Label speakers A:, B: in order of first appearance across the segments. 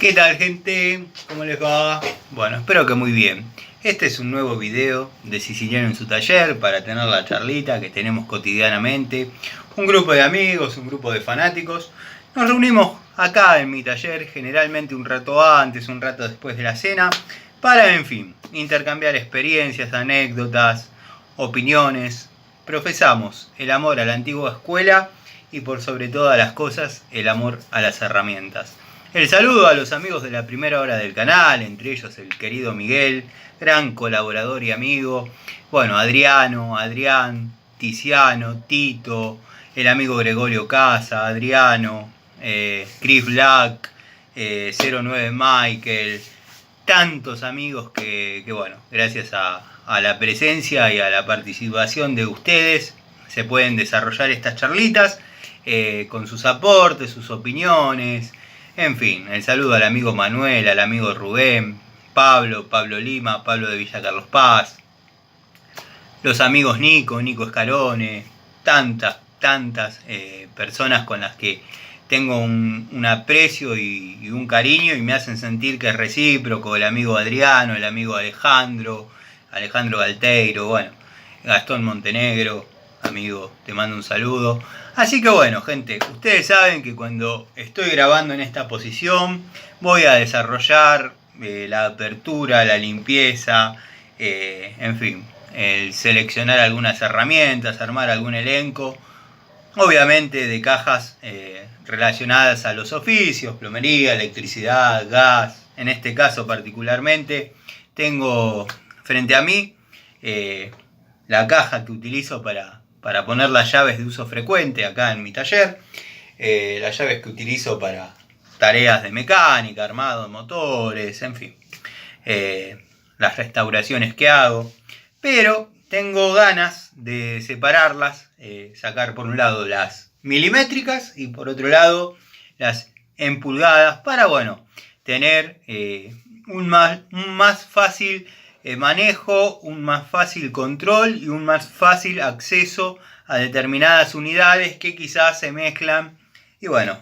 A: ¿Qué tal, gente? ¿Cómo les va? Bueno, espero que muy bien. Este es un nuevo video de Siciliano en su taller para tener la charlita que tenemos cotidianamente. Un grupo de amigos, un grupo de fanáticos. Nos reunimos acá en mi taller, generalmente un rato antes, un rato después de la cena, para, en fin, intercambiar experiencias, anécdotas, opiniones. Profesamos el amor a la antigua escuela y, por sobre todas las cosas, el amor a las herramientas. El saludo a los amigos de la primera hora del canal, entre ellos el querido Miguel, gran colaborador y amigo. Bueno, Adrián, Tiziano, Tito, el amigo Gregorio Casa, Adriano, Chris Black, 09 Michael, tantos amigos que bueno, gracias a la presencia y a la participación de ustedes se pueden desarrollar estas charlitas con sus aportes, sus opiniones. En fin, el saludo al amigo Manuel, al amigo Rubén, Pablo Lima, Pablo de Villa Carlos Paz, los amigos Nico Escarone, tantas personas con las que tengo un aprecio y un cariño y me hacen sentir que es recíproco. El amigo Adriano, el amigo Alejandro Galteiro, bueno, Gastón Montenegro, amigo, te mando un saludo. Así que bueno, gente, ustedes saben que cuando estoy grabando en esta posición voy a desarrollar la apertura, la limpieza, en fin, el seleccionar algunas herramientas, armar algún elenco, obviamente de cajas relacionadas a los oficios, plomería, electricidad, gas. En este caso particularmente tengo frente a mí la caja que utilizo para poner las llaves de uso frecuente acá en mi taller, las llaves que utilizo para tareas de mecánica, armado de motores, en fin, las restauraciones que hago, pero tengo ganas de separarlas, sacar por un lado las milimétricas y por otro lado las en pulgadas para, bueno, tener un más fácil manejo, un más fácil control y un más fácil acceso a determinadas unidades que quizás se mezclan y bueno,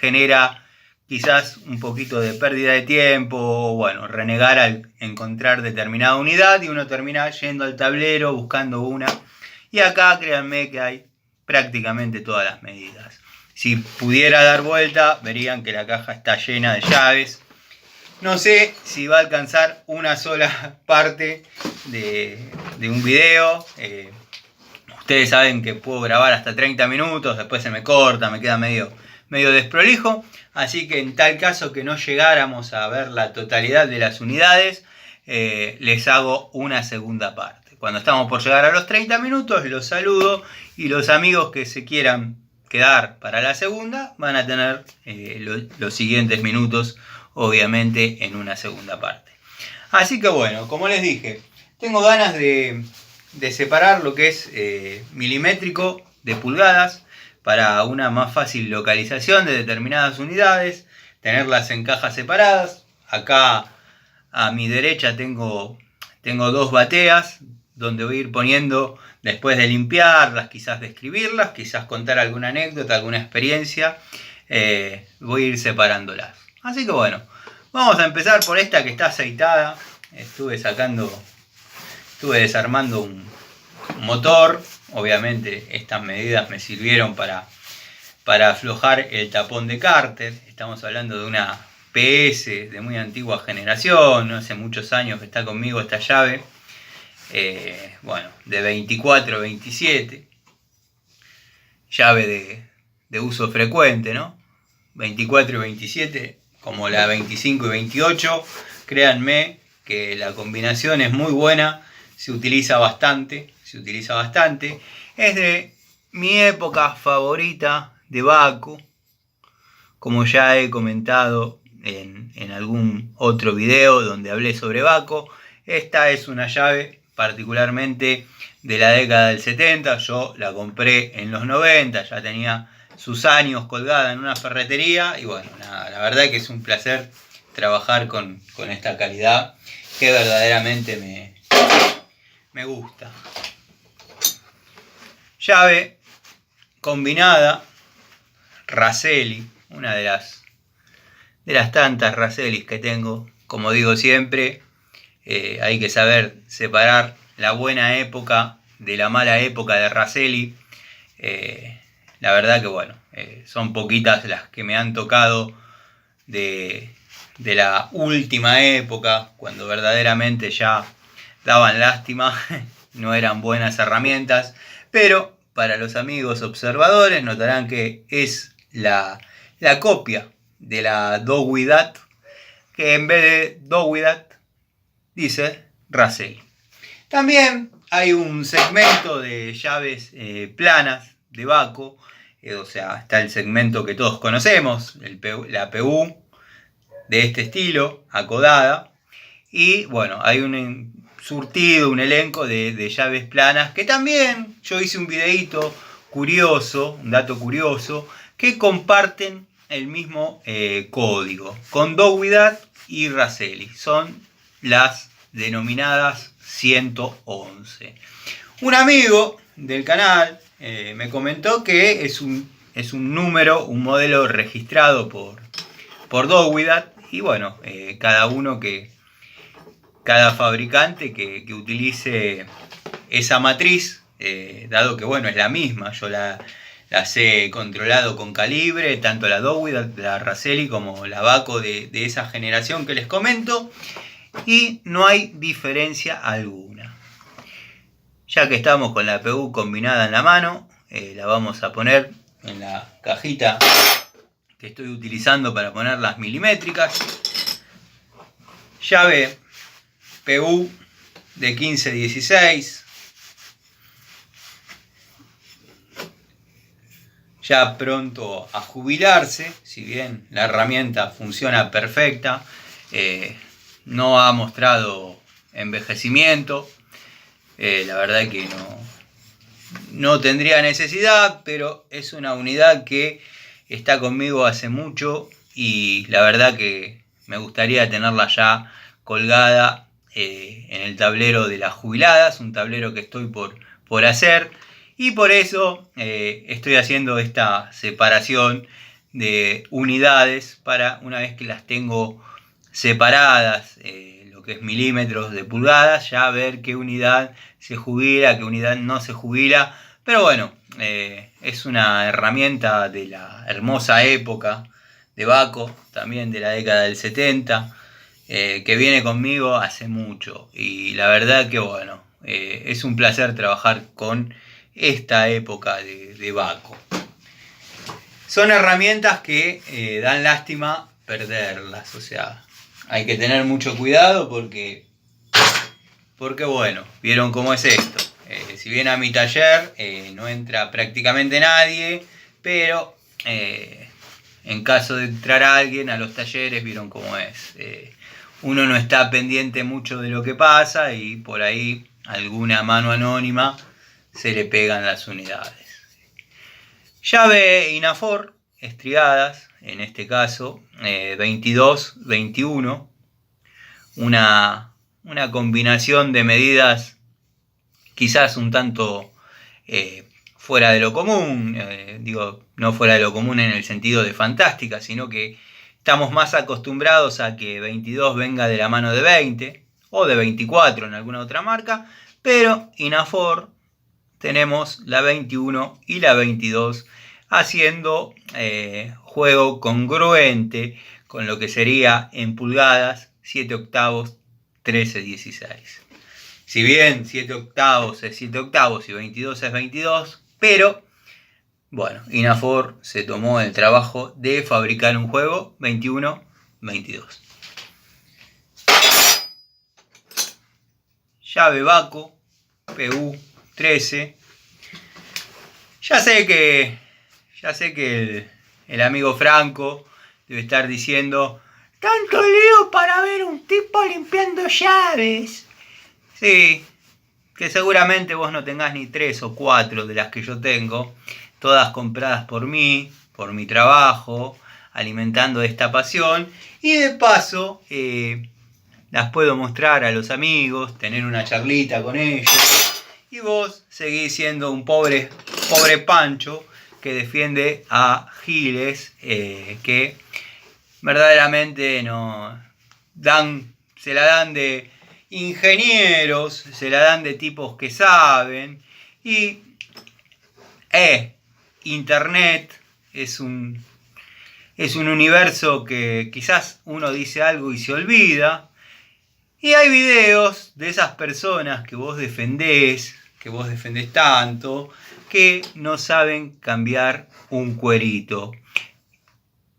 A: genera quizás un poquito de pérdida de tiempo, o bueno, renegar al encontrar determinada unidad y uno termina yendo al tablero buscando una. Y acá créanme que hay prácticamente todas las medidas. Si pudiera dar vuelta, verían que la caja está llena de llaves. No sé si va a alcanzar una sola parte de un video. Ustedes saben que puedo grabar hasta 30 minutos, después se me corta, me queda medio desprolijo. Así que en tal caso que no llegáramos a ver la totalidad de las unidades, les hago una segunda parte. Cuando estamos por llegar a los 30 minutos, los saludo y los amigos que se quieran quedar para la segunda van a tener los siguientes minutos, obviamente, en una segunda parte. Así que bueno, como les dije, tengo ganas de separar lo que es milimétrico de pulgadas para una más fácil localización de determinadas unidades, tenerlas en cajas separadas. Acá a mi derecha tengo dos bateas donde voy a ir poniendo, después de limpiarlas, quizás describirlas, quizás contar alguna anécdota, alguna experiencia, voy a ir separándolas. Así que bueno, vamos a empezar por esta que está aceitada. Estuve desarmando un motor. Obviamente estas medidas me sirvieron para aflojar el tapón de cárter. Estamos hablando de una PS de muy antigua generación, ¿no? Hace muchos años que está conmigo esta llave, bueno, de 24-27, llave de uso frecuente, ¿no? 24 y 27, como la 25 y 28, créanme que la combinación es muy buena, se utiliza bastante. Es de mi época favorita de Baco, como ya he comentado en algún otro video donde hablé sobre Baco. Esta es una llave particularmente de la década del 70, yo la compré en los 90, ya tenía sus años colgada en una ferretería y bueno, nada, la verdad que es un placer trabajar con esta calidad que verdaderamente me gusta. Llave combinada Raselli, una de las de las tantas Racelis que tengo. Como digo siempre, hay que saber separar la buena época de la mala época de Raceli. La verdad que bueno, son poquitas las que me han tocado de la última época, cuando verdaderamente ya daban lástima, no eran buenas herramientas, pero para los amigos observadores notarán que es la copia de la Dowidat, que en vez de Dowidat dice Raceli. También hay un segmento de llaves planas de Baco, o sea, está el segmento que todos conocemos, la PU de este estilo, acodada, y bueno, hay un surtido, un elenco de llaves planas, que también yo hice un videito curioso, un dato curioso, que comparten el mismo código, con Dowidat y Raceli, son las denominadas 111. Un amigo del canal me comentó que es un número, un modelo registrado por Dowidat, y bueno, cada fabricante que utilice esa matriz, dado que bueno, es la misma, yo las he controlado con calibre, tanto la Dowidat, la Raceli como la Baco de esa generación que les comento, y no hay diferencia alguna. Ya que estamos con la PU combinada en la mano, la vamos a poner en la cajita que estoy utilizando para poner las milimétricas. Llave PU de 15-16. Ya pronto a jubilarse, si bien la herramienta funciona perfecta, no ha mostrado envejecimiento. La verdad que no tendría necesidad, pero es una unidad que está conmigo hace mucho y la verdad que me gustaría tenerla ya colgada en el tablero de las jubiladas, un tablero que estoy por hacer, y por eso estoy haciendo esta separación de unidades para, una vez que las tengo separadas, lo que es milímetros de pulgadas, ya ver qué unidad se jubila, qué unidad no se jubila. Pero bueno, es una herramienta de la hermosa época de Baco, también de la década del 70, que viene conmigo hace mucho, y la verdad que bueno, es un placer trabajar con esta época de Baco. Son herramientas que dan lástima perderlas, o sea, hay que tener mucho cuidado porque bueno, vieron cómo es esto. Si bien a mi taller no entra prácticamente nadie, pero en caso de entrar alguien a los talleres, vieron cómo es. Uno no está pendiente mucho de lo que pasa y por ahí alguna mano anónima se le pegan las unidades. Llave Inafor, estriadas, en este caso 22-21, una combinación de medidas quizás un tanto fuera de lo común, digo, no fuera de lo común en el sentido de fantástica, sino que estamos más acostumbrados a que 22 venga de la mano de 20 o de 24 en alguna otra marca, pero Inafor tenemos la 21 y la 22 haciendo juego congruente con lo que sería en pulgadas 7 octavos 13-16. Si bien 7 octavos es 7 octavos y 22 es 22, pero bueno, Inafor se tomó el trabajo de fabricar un juego 21-22. Llave Baco PU 13. Ya sé que el amigo Franco debe estar diciendo: tanto lío para ver un tipo limpiando llaves. Sí, que seguramente vos no tengas ni 3 o 4 de las que yo tengo, todas compradas por mí, por mi trabajo, alimentando esta pasión, y de paso las puedo mostrar a los amigos, tener una charlita con ellos, y vos seguís siendo un pobre Pancho que defiende a giles que verdaderamente se la dan de ingenieros, se la dan de tipos que saben, y Internet es un universo que quizás uno dice algo y se olvida, y hay videos de esas personas que vos defendés tanto, que no saben cambiar un cuerito.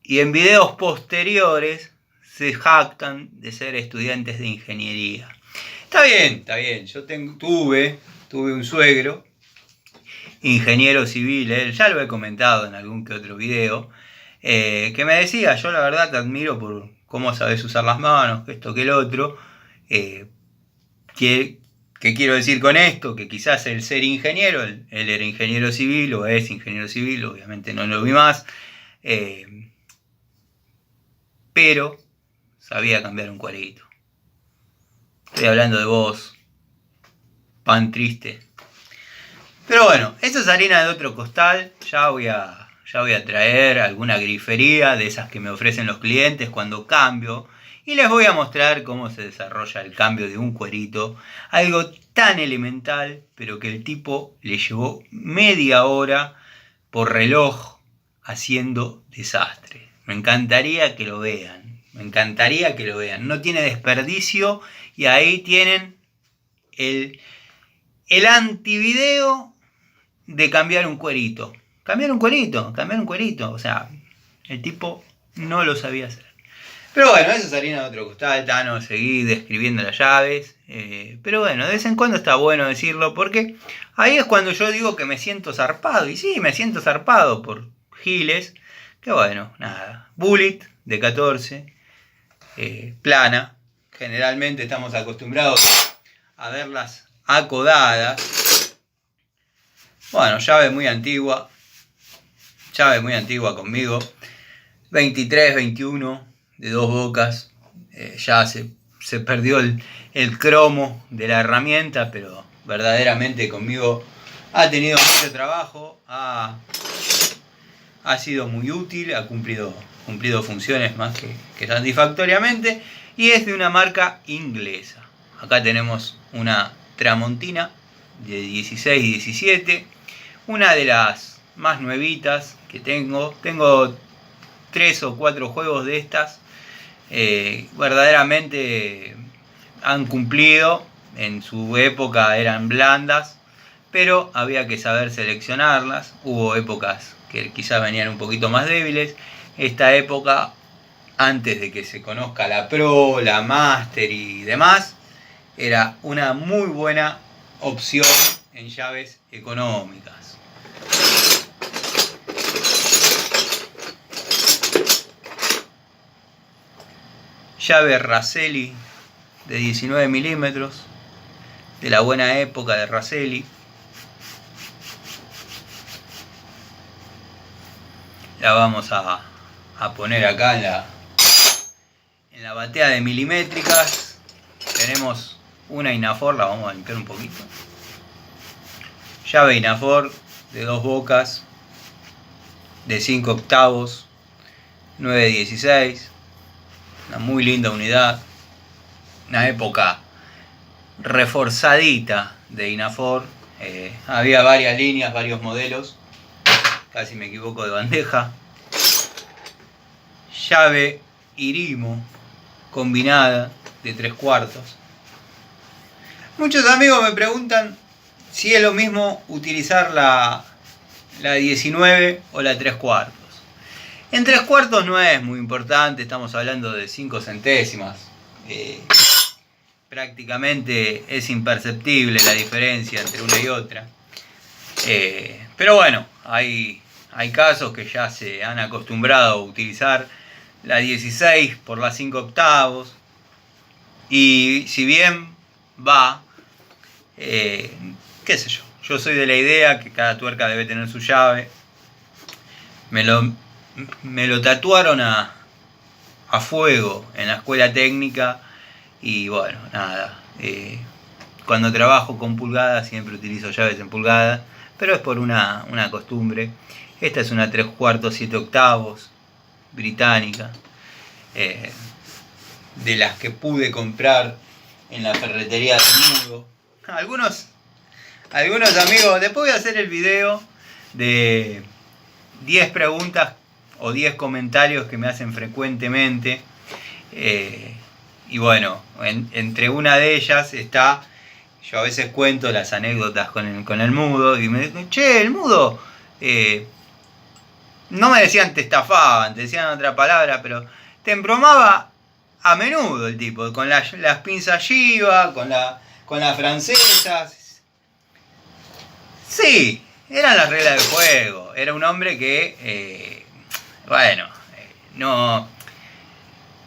A: Y en videos posteriores se jactan de ser estudiantes de ingeniería. Está bien. Yo tuve un suegro, ingeniero civil, ya lo he comentado en algún que otro video, que me decía: yo la verdad te admiro por cómo sabes usar las manos, que esto, que el otro. ¿Qué quiero decir con esto? Que quizás el ser ingeniero, él era ingeniero civil o es ingeniero civil, obviamente no lo vi más, pero sabía cambiar un cuadrito. Estoy hablando de vos, pan triste. Pero bueno, eso es harina de otro costal. Ya voy a traer alguna grifería de esas que me ofrecen los clientes cuando cambio. Y les voy a mostrar cómo se desarrolla el cambio de un cuerito. Algo tan elemental, pero que el tipo le llevó media hora por reloj haciendo desastre. Me encantaría que lo vean. No tiene desperdicio. Y ahí tienen el antivideo de cambiar un cuerito. Cambiar un cuerito. O sea, el tipo no lo sabía hacer. Pero bueno, eso es harina de otro costal. No seguí describiendo las llaves. Pero bueno, de vez en cuando está bueno decirlo, porque ahí es cuando yo digo que me siento zarpado. Y sí, me siento zarpado por giles. Que bueno, nada. Bullet de 14. Plana. Generalmente estamos acostumbrados a verlas acodadas. Bueno, llave muy antigua conmigo. 23, 21 de 2 bocas. Ya se perdió el cromo de la herramienta, pero verdaderamente conmigo ha tenido mucho trabajo, ha sido muy útil, ha cumplido funciones más que satisfactoriamente, y es de una marca inglesa. Acá tenemos una Tramontina de 16 y 17, una de las más nuevitas que tengo 3 o 4 juegos de estas. Verdaderamente han cumplido. En su época eran blandas, pero había que saber seleccionarlas. Hubo épocas que quizás venían un poquito más débiles. Esta época, antes de que se conozca la Pro, la Master y demás, era una muy buena opción en llaves económicas. Llave Raselli de 19 milímetros, de la buena época de Raselli. La vamos a poner acá en la batea de milimétricas. Tenemos una Inafor, la vamos a limpiar un poquito. Llave Inafor de 2 bocas, de 5 octavos, 916. Una muy linda unidad. Una época reforzadita de Inafor. Había varias líneas, varios modelos. Casi me equivoco de bandeja. Llave Irimo combinada de 3/4. Muchos amigos me preguntan si es lo mismo utilizar la 19 o la 3/4. En 3/4 no es muy importante, estamos hablando de 5 centésimas. Prácticamente es imperceptible la diferencia entre una y otra. Pero bueno, hay casos que ya se han acostumbrado a utilizar la 16 por las 5 octavos. Y si bien va, qué sé yo soy de la idea que cada tuerca debe tener su llave. Me lo tatuaron a fuego en la escuela técnica. Y bueno, nada. Cuando trabajo con pulgadas siempre utilizo llaves en pulgadas, pero es por una costumbre. Esta es una 3/4 7 octavos británica. de las que pude comprar en la ferretería del Mudo. Algunos amigos, después voy a hacer el video de 10 preguntas o 10 comentarios que me hacen frecuentemente. Y bueno, entre una de ellas está, yo a veces cuento las anécdotas con el Mudo y me dicen, che, el Mudo, no me decían te estafaban, te decían otra palabra, pero te embromaba a menudo el tipo, con las pinzas Giva, con las francesas. Sí, eran las reglas del juego. Era un hombre que,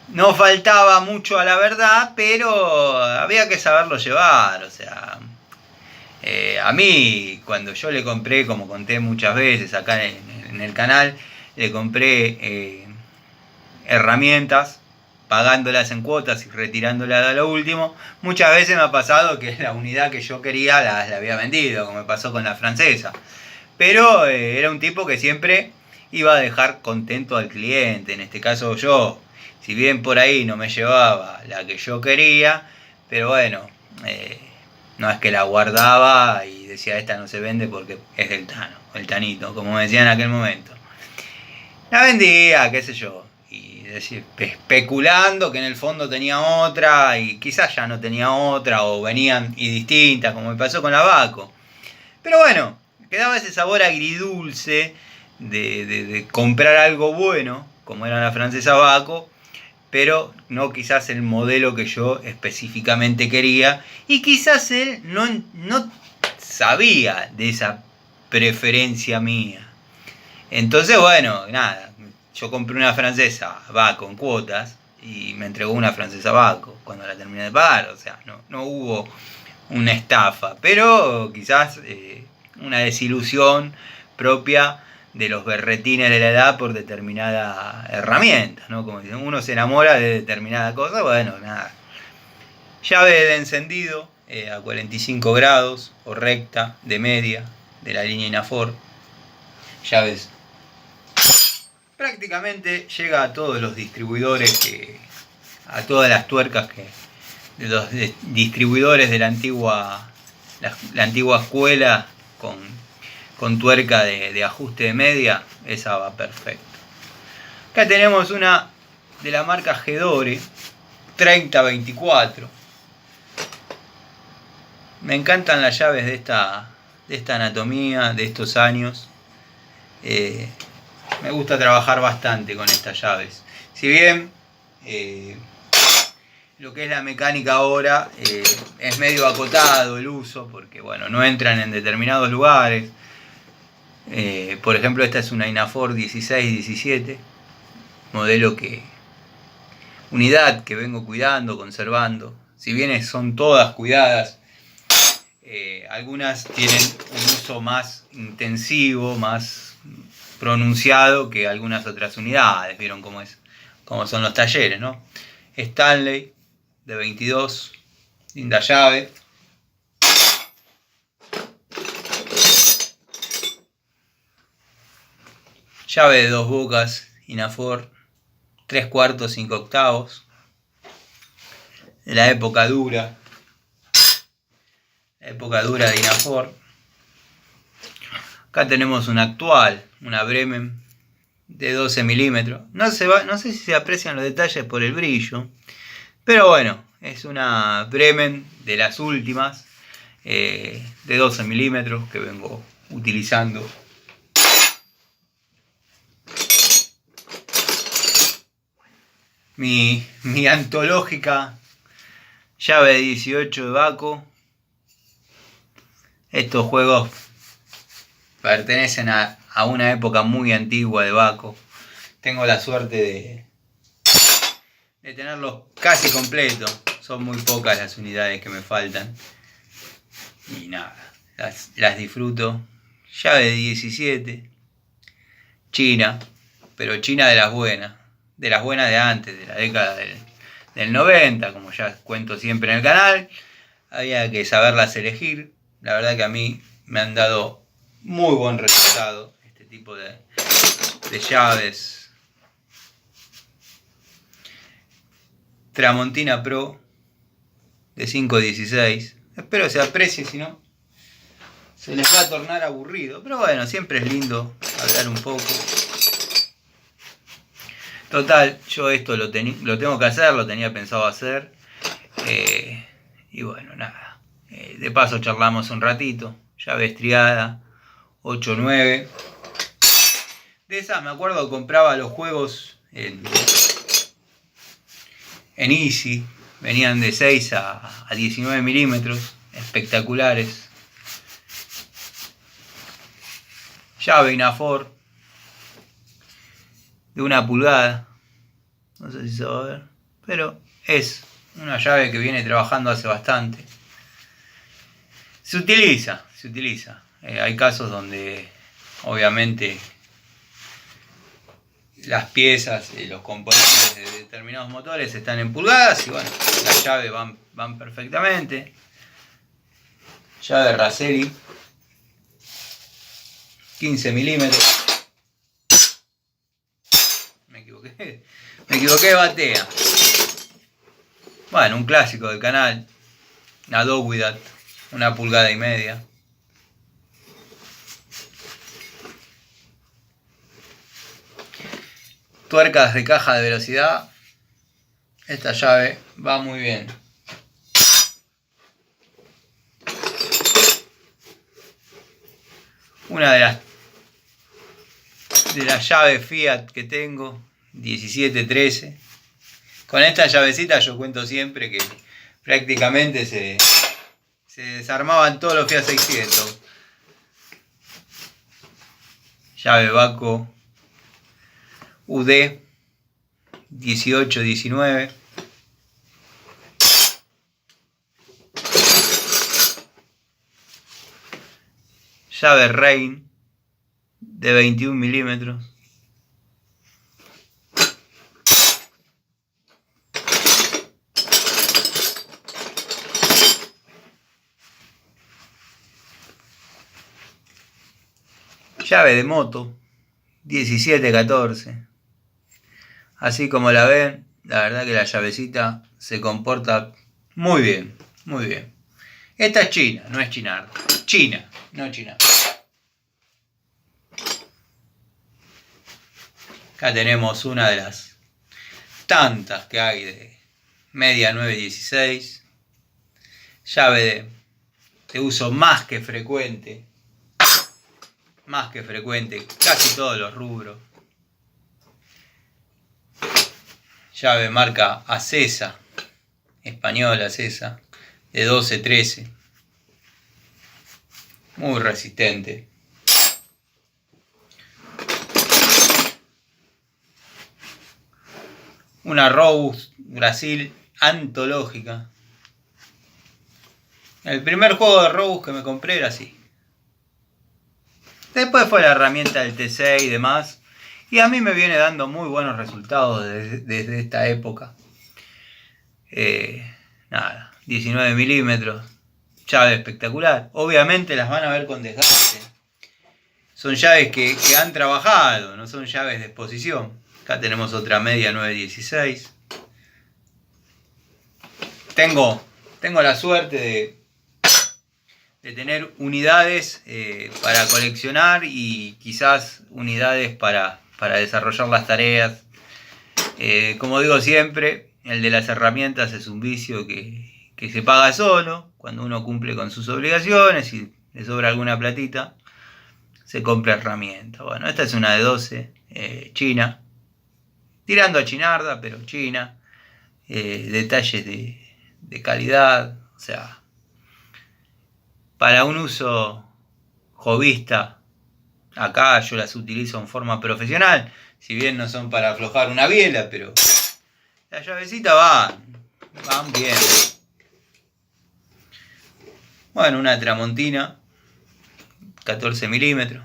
A: no faltaba mucho a la verdad, pero había que saberlo llevar. O sea, a mí, cuando yo le compré, como conté muchas veces acá en el canal, le compré herramientas, pagándolas en cuotas y retirándolas a lo último. Muchas veces me ha pasado que la unidad que yo quería la había vendido, como me pasó con la francesa. Pero era un tipo que siempre iba a dejar contento al cliente. En este caso yo, si bien por ahí no me llevaba la que yo quería, pero bueno, no es que la guardaba y decía esta no se vende porque es del Tano, el Tanito, como me decía en aquel momento. La vendía, qué sé yo, y decir, especulando que en el fondo tenía otra y quizás ya no tenía otra o venían y distintas, como me pasó con la Baco. Pero bueno, quedaba ese sabor agridulce de comprar algo bueno, como era la francesa Baco, pero no quizás el modelo que yo específicamente quería, y quizás él no sabía de esa preferencia mía. Entonces, bueno, nada, yo compré una francesa Baco en cuotas y me entregó una francesa Baco cuando la terminé de pagar. O sea, no hubo una estafa, pero quizás una desilusión propia de los berretines de la edad por determinada herramienta, ¿no? Como dicen, uno se enamora de determinada cosa, bueno, nada. Llave de encendido a 45 grados o recta de media de la línea Inafor. Llaves. Prácticamente llega a todos los distribuidores, a todas las tuercas de los distribuidores de la antigua escuela con tuerca de ajuste de media, esa va perfecto. Acá tenemos una de la marca Gedore 3024. Me encantan las llaves de esta anatomía, de estos años. Me gusta trabajar bastante con estas llaves. Si bien lo que es la mecánica ahora es medio acotado el uso, porque bueno, no entran en determinados lugares. Por ejemplo, esta es una Inafor 16-17, modelo unidad que vengo cuidando, conservando. Si bien son todas cuidadas, algunas tienen un uso más intensivo, más pronunciado que algunas otras unidades. Vieron cómo son los talleres, ¿no? Stanley de 22, linda llave. Llave de 2 bocas, Inafor 3/4, 5/8, de la época dura de Inafor. Acá tenemos una actual, una Bremen de 12 milímetros. No sé si se aprecian los detalles por el brillo, pero bueno, es una Bremen de las últimas, de 12 milímetros que vengo utilizando. Mi antológica llave de 18 de Baco. Estos juegos pertenecen a una época muy antigua de Baco. Tengo la suerte de tenerlos casi completos. Son muy pocas las unidades que me faltan. Y nada, las disfruto. Llave de 17. China, pero China de las buenas. De las buenas de antes, de la década del 90, como ya cuento siempre en el canal. Había que saberlas elegir. La verdad que a mí me han dado muy buen resultado este tipo de llaves. Tramontina Pro de 5.16. Espero se aprecie, si no se les va a tornar aburrido. Pero bueno, siempre es lindo hablar un poco. Total, yo esto lo tengo que hacer, lo tenía pensado hacer. Y bueno, nada. De paso charlamos un ratito. Llave estriada, 8-9. De esas me acuerdo que compraba los juegos en Easy. Venían de 6 a 19 milímetros. Espectaculares. Llave Inafor de 1 pulgada. No sé si se va a ver. Pero es una llave que viene trabajando hace bastante. Se utiliza. Hay casos donde obviamente las piezas y los componentes de determinados motores están en pulgadas y bueno, las llaves van perfectamente. Llave Raseri, 15 milímetros. Me equivoqué de batea. Bueno, un clásico del canal. La Dowidat, 1,5 pulgadas. Tuercas de caja de velocidad. Esta llave va muy bien. Una de las llaves Fiat que tengo, 1713. Con esta llavecita yo cuento siempre que prácticamente se desarmaban todos los Fiat 600. Llave Baco UD 1819. Llave Rein de 21 milímetros. Llave de moto 1714. Así como la ven, la verdad que la llavecita se comporta muy bien, muy bien. Esta es china, no es chinarda. China, no china. Acá tenemos una de las tantas que hay de media 916. Llave de uso más que frecuente. Casi todos los rubros. Llave marca Acesa, española Acesa, de 12-13. Muy resistente. Una Robust Brasil antológica. El primer juego de Robust que me compré era así. Después fue la herramienta del T6 y demás. Y a mí me viene dando muy buenos resultados desde esta época. Nada, 19 milímetros. Llave espectacular. Obviamente las van a ver con desgaste. Son llaves que han trabajado, no son llaves de exposición. Acá tenemos otra media 916. Tengo la suerte de tener unidades para coleccionar y quizás unidades para desarrollar las tareas. Como digo siempre, el de las herramientas es un vicio que se paga solo. Cuando uno cumple con sus obligaciones y le sobra alguna platita, se compra herramienta. Bueno, esta es una de 12, china. Tirando a chinarda, pero china. Detalles de calidad. O sea, para un uso hobbyista, acá yo las utilizo en forma profesional. Si bien no son para aflojar una biela, pero las llavecitas van bien. Bueno, una Tramontina, 14 milímetros.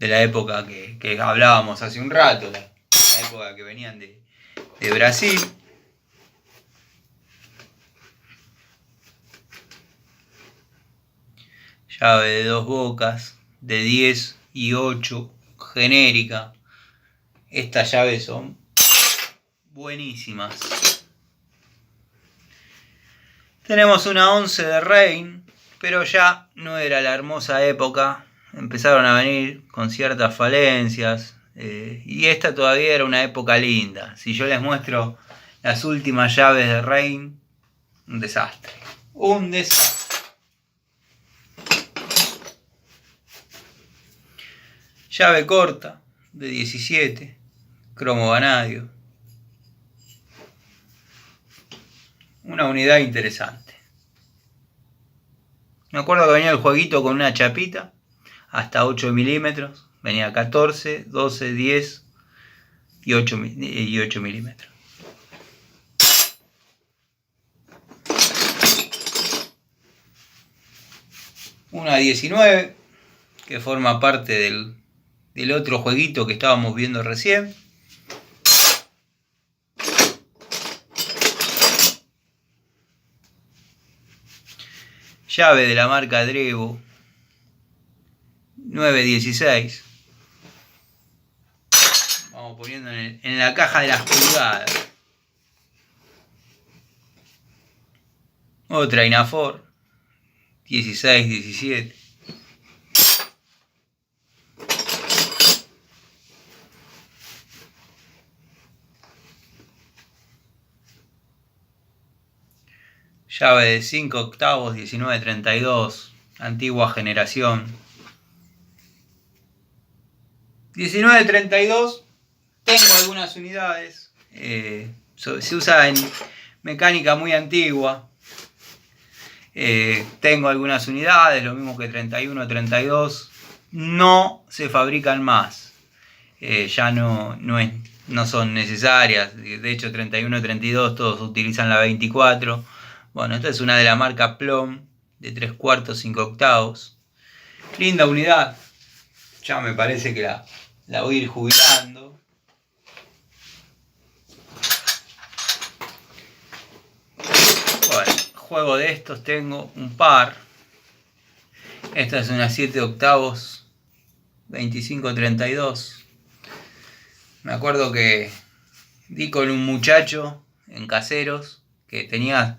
A: De la época que hablábamos hace un rato, la época que venían de Brasil. Llave de 2 bocas, de 10 y 8, genérica. Estas llaves son buenísimas. Tenemos una 11 de Reign, pero ya no era la hermosa época. Empezaron a venir con ciertas falencias. Y esta todavía era una época linda. Si yo les muestro las últimas llaves de Reign, un desastre. Un desastre. Llave corta de 17, cromo vanadio. Una unidad interesante. Me acuerdo que venía el jueguito con una chapita hasta 8 milímetros. Venía 14, 12, 10 y 8 milímetros. Una 19 que forma parte del otro jueguito que estábamos viendo recién. Llave de la marca Drevo 916. Vamos poniendo en la caja de las pulgadas. Otra Inafor 16-17. Llave de 5 octavos 1932, antigua generación. 1932, tengo algunas unidades. Se usa en mecánica muy antigua. Tengo algunas unidades, lo mismo que 31, 32. No se fabrican más. Ya no son necesarias. De hecho, 31, 32 todos utilizan la 24. Bueno, esta es una de la marca Plom, de 3/4, 5 octavos. Linda unidad. Ya me parece que la voy a ir jubilando. Bueno, juego de estos tengo un par. Esta es una 7 octavos, 25-32. Me acuerdo que di con un muchacho en Caseros que tenía...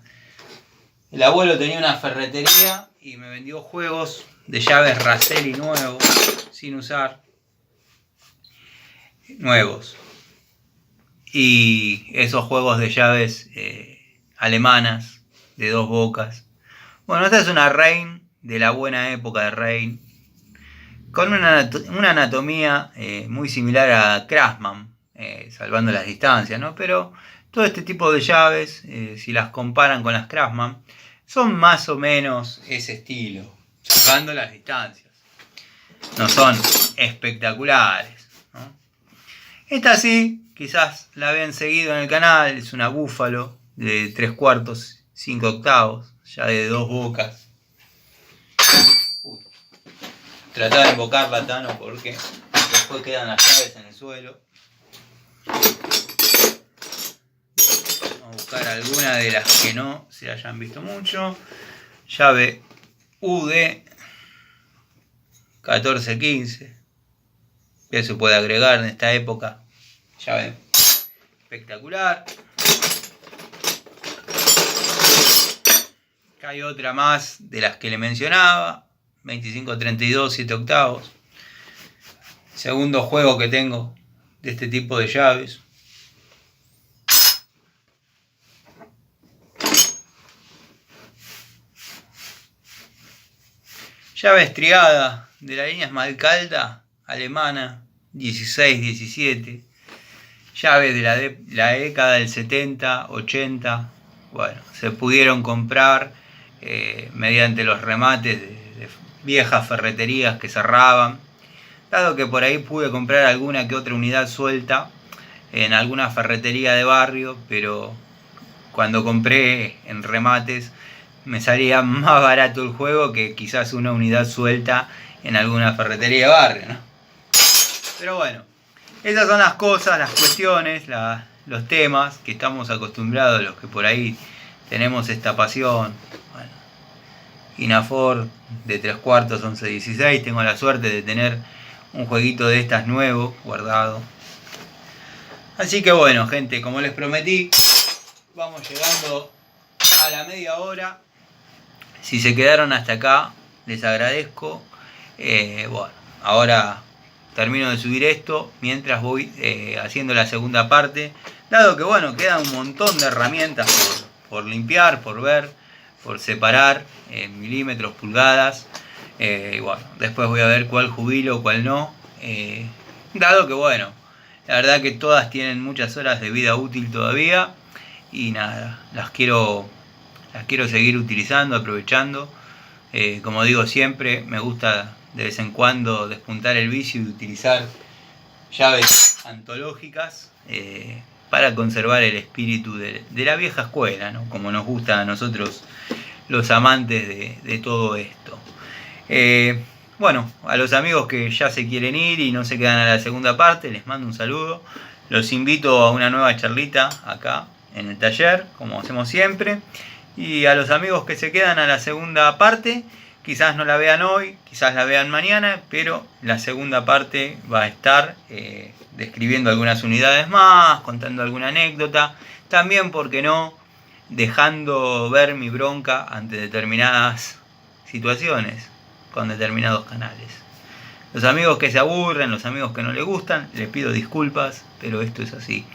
A: El abuelo tenía una ferretería y me vendió juegos de llaves Raselli nuevos, sin usar, nuevos. Y esos juegos de llaves alemanas, de 2 bocas. Bueno, esta es una Reign, de la buena época de Reign, con una anatomía muy similar a Craftsman, salvando las distancias, ¿no? Pero todo este tipo de llaves, si las comparan con las Craftsman, son más o menos ese estilo, salvando las distancias. No son espectaculares, ¿no? Esta sí, quizás la habían seguido en el canal, es una Búfalo de 3/4, 5 octavos, ya de 2 bocas. Tratá de invocarla, Tano, porque después quedan las llaves en el suelo. Buscar alguna de las que no se hayan visto mucho. Llave UD 14-15, que se puede agregar en esta época. Llave espectacular. Acá hay otra más de las que le mencionaba, 25-32, 7 octavos. Segundo juego que tengo de este tipo de llaves. Llave estriada de la línea Smalcalda alemana 16-17. Llaves de la década del 70, 80. Bueno, se pudieron comprar mediante los remates de viejas ferreterías que cerraban. Dado que por ahí pude comprar alguna que otra unidad suelta en alguna ferretería de barrio, pero cuando compré en remates me salía más barato el juego que quizás una unidad suelta en alguna ferretería de barrio, ¿no? Pero bueno, esas son las cosas, las cuestiones, los temas que estamos acostumbrados, los que por ahí tenemos esta pasión. Bueno, Inafor de 3/4, 11-16, tengo la suerte de tener un jueguito de estas nuevo guardado. Así que bueno, gente, como les prometí, vamos llegando a la media hora. Si se quedaron hasta acá, les agradezco. Bueno, ahora termino de subir esto mientras voy haciendo la segunda parte. Dado que bueno, queda un montón de herramientas por limpiar, por ver, por separar, milímetros, pulgadas. Y bueno, después voy a ver cuál jubilo, cuál no. Dado que bueno, la verdad que todas tienen muchas horas de vida útil todavía. Y nada, las quiero seguir utilizando, aprovechando. Como digo siempre, me gusta de vez en cuando despuntar el vicio y utilizar llaves antológicas para conservar el espíritu de la vieja escuela, ¿no? Como nos gusta a nosotros los amantes de todo esto. Bueno, a los amigos que ya se quieren ir y no se quedan a la segunda parte, les mando un saludo. Los invito a una nueva charlita acá en el taller, como hacemos siempre. Y a los amigos que se quedan a la segunda parte, quizás no la vean hoy, quizás la vean mañana, pero la segunda parte va a estar describiendo algunas unidades más, contando alguna anécdota, también, ¿por qué no?, dejando ver mi bronca ante determinadas situaciones, con determinados canales. Los amigos que se aburren, los amigos que no les gustan, les pido disculpas, pero esto es así.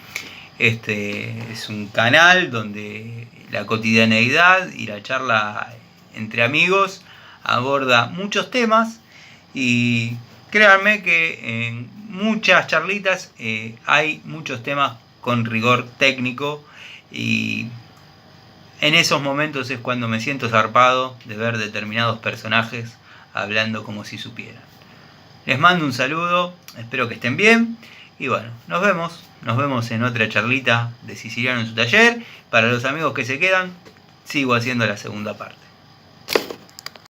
A: Este es un canal donde la cotidianeidad y la charla entre amigos aborda muchos temas, y créanme que en muchas charlitas hay muchos temas con rigor técnico, y en esos momentos es cuando me siento zarpado de ver determinados personajes hablando como si supieran. Les mando un saludo, espero que estén bien, y bueno, nos vemos en otra charlita de Siciliano en su taller. Para los amigos que se quedan, sigo haciendo la segunda parte.